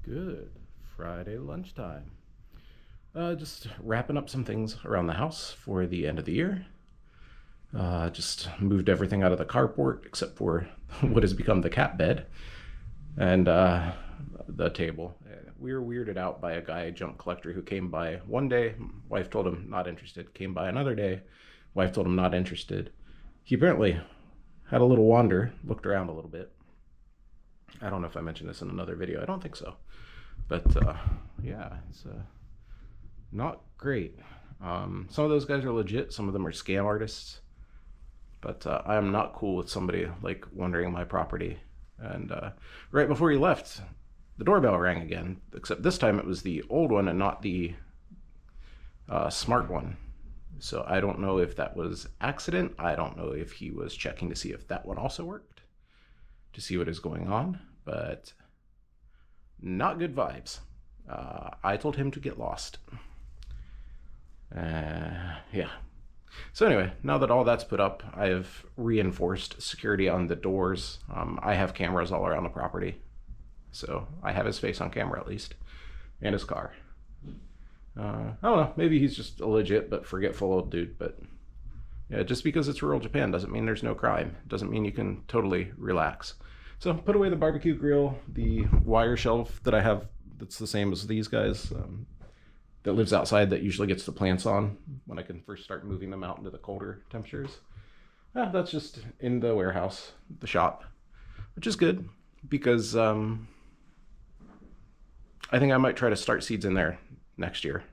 Good. Friday lunchtime. Just wrapping up some things around the house for the end of the year. Just moved everything out of the carport except for what has become the cat bed and the table. We were weirded out by a guy, junk collector, who came by one day. Wife told him not interested. Came by another day. Wife told him not interested. He apparently had a little wander, looked around a little bit. I don't know if I mentioned this in another video. I don't think so. But yeah, it's not great. Some of those guys are legit. Some of them are scam artists. But I am not cool with somebody like wandering my property. And right before he left, the doorbell rang again. Except this time it was the old one and not the smart one. So I don't know if that was accident. I don't know if he was checking to see if that one also worked, to see what is going on. But not good vibes. I told him to get lost. Yeah. So anyway, now that all that's put up, I have reinforced security on the doors. I have cameras all around the property. So I have his face on camera at least, and his car. I don't know, maybe he's just a legit but forgetful old dude, but yeah, just because it's rural Japan doesn't mean there's no crime. Doesn't mean you can totally relax. So put away the barbecue grill, the wire shelf that I have that's the same as these guys, that lives outside, that usually gets the plants on when I can first start moving them out into the colder temperatures. That's just in the warehouse, the shop, which is good because I think I might try to start seeds in there next year.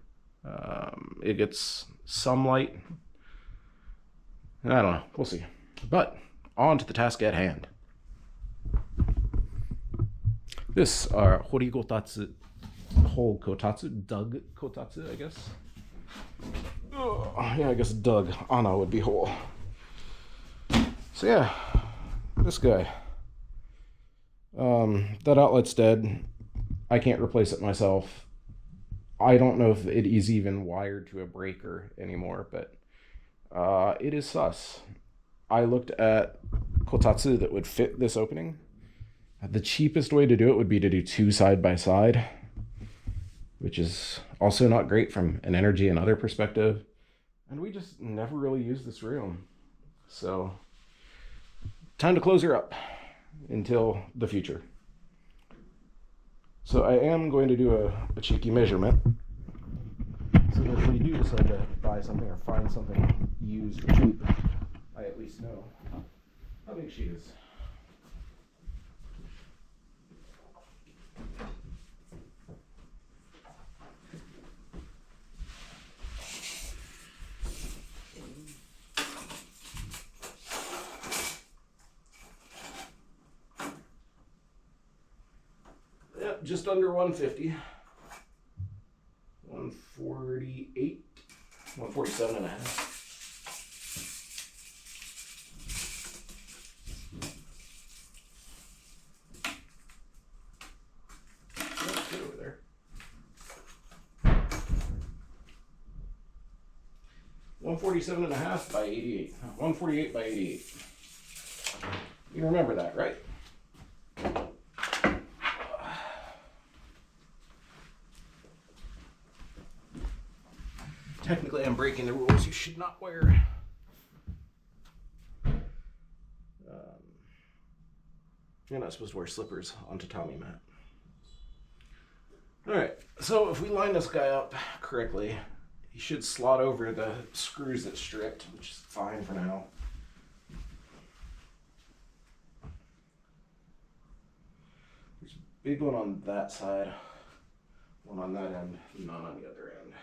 It gets some light. I don't know. We'll see. But on to the task at hand. This are horigotatsu, whole kotatsu, dug kotatsu, I guess. Oh, yeah, I guess dug ana would be whole. So yeah, this guy. That outlet's dead. I can't replace it myself. I don't know if it is even wired to a breaker anymore, but it is sus. I looked at kotatsu that would fit this opening. The cheapest way to do it would be to do two side by side, which is also not great from an energy and other perspective. And we just never really used this room. So time to close her up until the future. So I am going to do a cheeky measurement, so that if we do decide to buy something or find something used or cheap, I at least know how big she is. Yep, just under 150. 148, 147 and a half. That's good over there. 147 and a half by 88. 148 by 88. You remember that, right? Technically, I'm breaking the rules. You should not wear you're not supposed to wear slippers on tatami mat. Alright, so if we line this guy up correctly, he should slot over the screws that stripped, which is fine for now. There's a big one on that side, one on that end, none on the other end.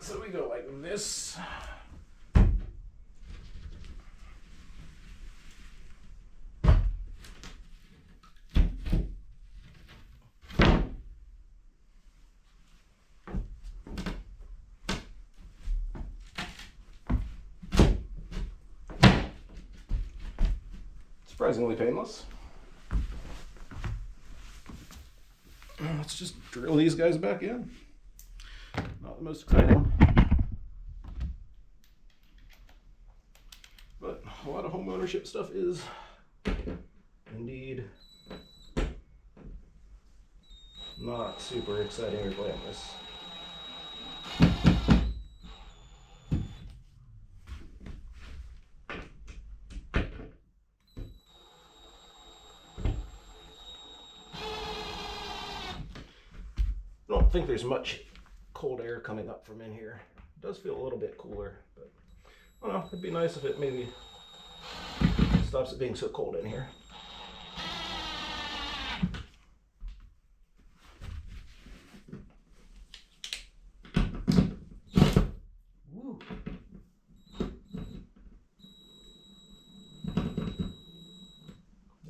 So we go like this. Surprisingly painless. Let's just drill these guys back in. Not the most exciting, but a lot of home ownership stuff is Indeed. Not super exciting or glamorous. I don't think there's much cold air coming up from in here. It does feel a little bit cooler, but I don't know, it'd be nice if it maybe stops it being so cold in here. Woo.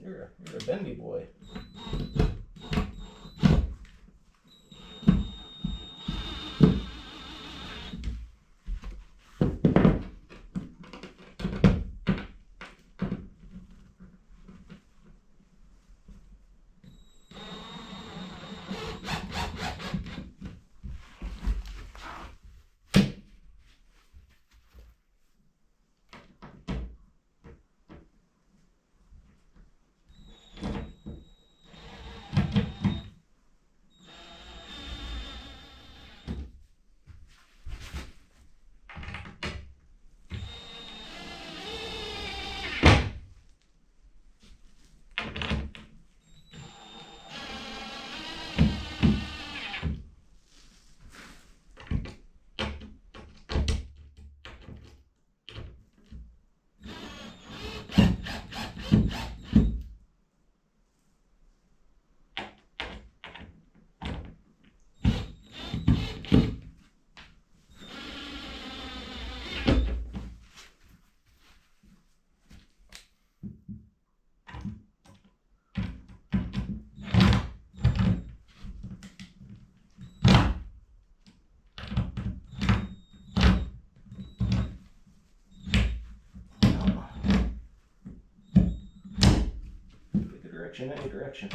You're a bendy boy. Any direction.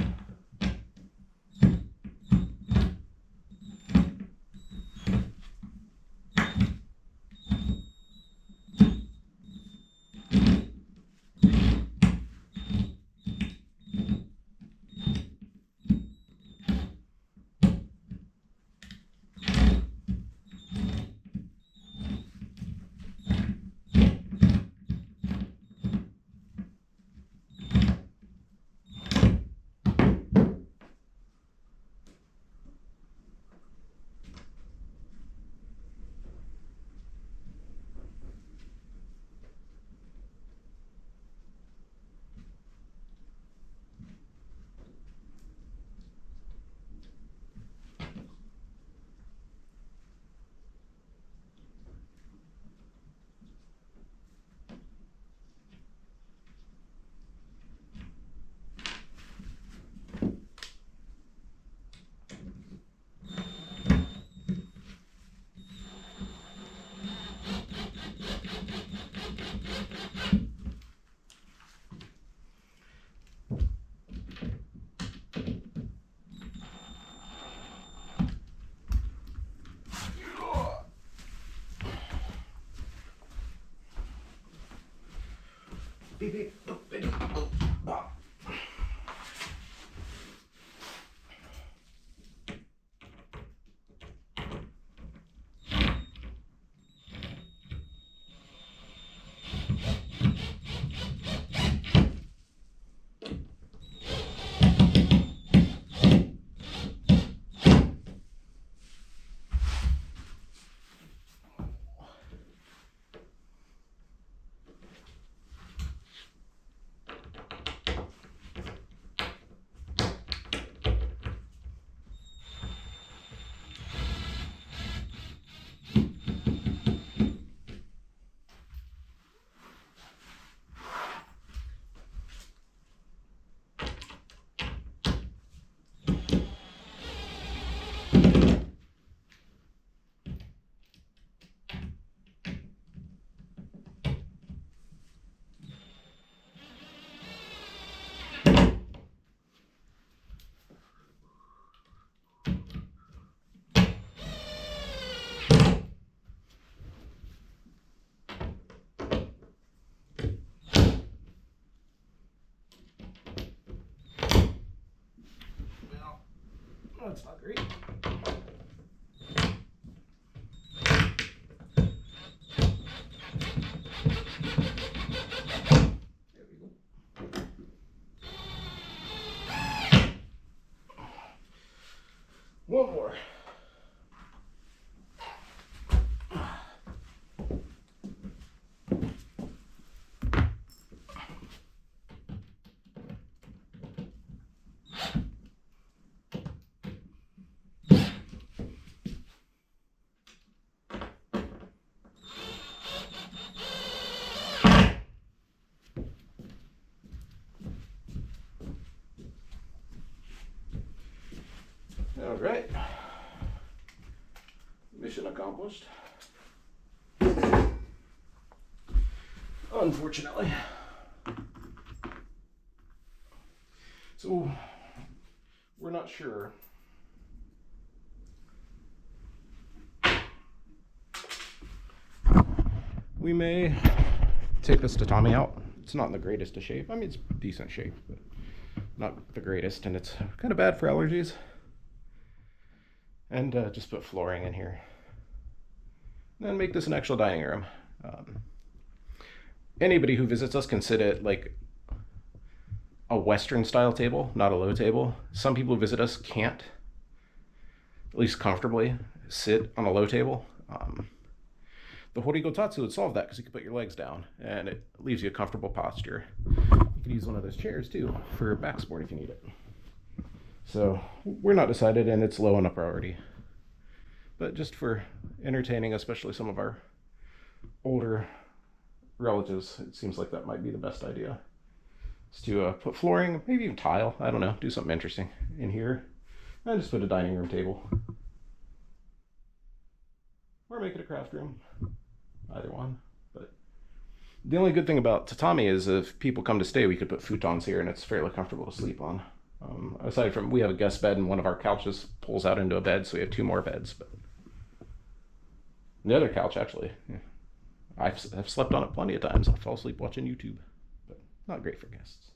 Beep, beep, boop, beep, boop, bop. Oh, it's not great. There we go. One more. All right, mission accomplished. Unfortunately. So, we're not sure. We may take this tatami out. It's not in the greatest of shape. I mean, it's decent shape, but not the greatest, and it's kind of bad for allergies. And just put flooring in here. And then make this an actual dining room. Anybody who visits us can sit at like a Western style table, not a low table. Some people who visit us can't, at least comfortably, sit on a low table. The horigotatsu would solve that because you can put your legs down and it leaves you a comfortable posture. You could use one of those chairs too for back support if you need it. So we're not decided, and it's low on a priority. But just for entertaining, especially some of our older relatives, it seems like that might be the best idea. Is to put flooring, maybe even tile, I don't know, do something interesting in here. And just put a dining room table. Or make it a craft room. Either one. But the only good thing about tatami is if people come to stay, we could put futons here and it's fairly comfortable to sleep on. Aside from, we have a guest bed and one of our couches pulls out into a bed, so we have 2 more beds. But the other couch, actually, yeah, I've slept on it plenty of times. I'll fall asleep watching YouTube, but not great for guests.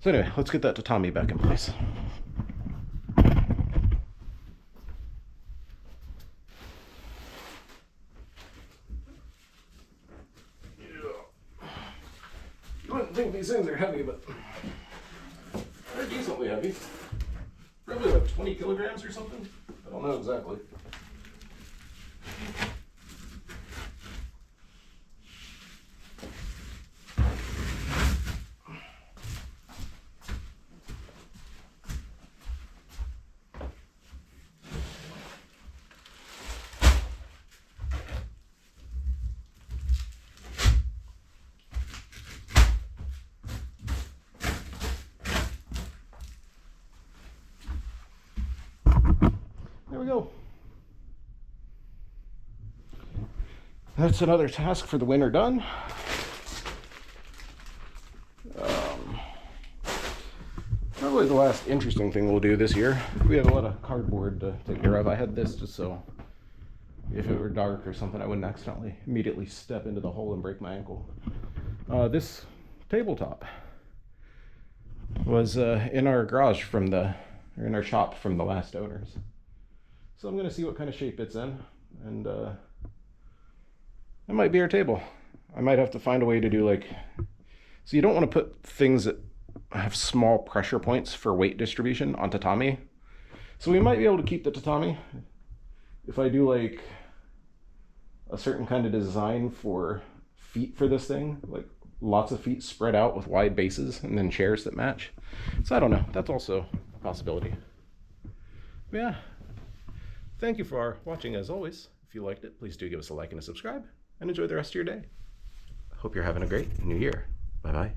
So anyway, let's get that tatami back in place. You wouldn't think these things are heavy, but they're decently heavy. Probably like 20 kilograms or something. I don't know exactly. There we go. That's another task for the winter done. Probably the last interesting thing we'll do this year. We have a lot of cardboard to take care of. I had this just so if it were dark or something, I wouldn't accidentally immediately step into the hole and break my ankle. This tabletop was in our garage in our shop from the last owners. So I'm going to see what kind of shape it's in, and that might be our table. I might have to find a way to do so you don't want to put things that have small pressure points for weight distribution on tatami. So we might be able to keep the tatami if I do a certain kind of design for feet for this thing, like lots of feet spread out with wide bases and then chairs that match. So I don't know, that's also a possibility. But yeah. Thank you for watching as always. If you liked it, please do give us a like and a subscribe, and enjoy the rest of your day. Hope you're having a great new year. Bye-bye.